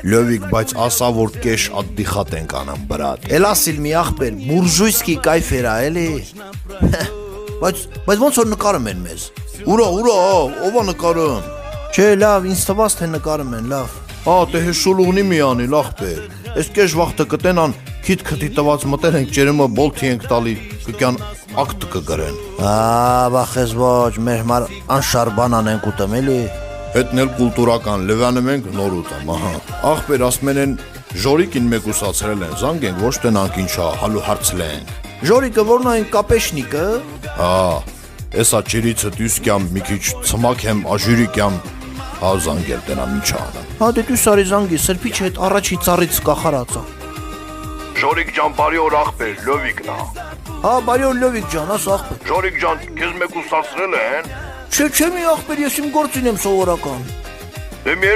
Լովիկ, բայց ասա, որ կեշ ադդիխատ ենք անամ, բրատ։ Էլասիլ մի ախպեր, բուրժույսկի կայֆ էրա, էլի։ Բայց ոնց որ նկարում են մեզ։ Ուրա, ովա նկարում։ Չէ, լավ, ինձ թվաց թե նկարում են, լավ։ Դե հեշուլուղնի մի անի, լախպեր։ Ես կեշ վաղթը կտենան, քիթ քթի տված մտեր ենք, ջերմը բոլթի ենք տալի, կկյան ակտ կգրեն։ Բախես ոչ, մեր համար անշարբան անենք ուտեմ, էլի։ Հետն էլ կուլտուրական, լվյանը մենք նոր ուտեմ, ահա։ Ախպեր ասմեն են, ժորիկին մեկ ուսացրել են, զանգ ենք, ոչ տնանք ինչա, հալու հարցլ ենք։ Ժորիկը որն այն կապեշնիկը։ Էսա ճիրիցը դյուսկյամ, մի քիչ ծմակ եմ, աժյուրիկյամ, զանգել տնամ ինչա անեմ։ Դե դու սարի զանգի, սրպիչ հետ առաջի ծառից կախարացա։ Ժորիկ ջան, բարի օր ախպեր, Լովիկն ա։ Բարի օր Լովիկ ջան, աս ախպեր։ Ժորիկ ջան, քեզ մեկ ուսացրել են։ Չէ, մի ախպեր, ես իմ գործին եմ սովորական։ Դե մի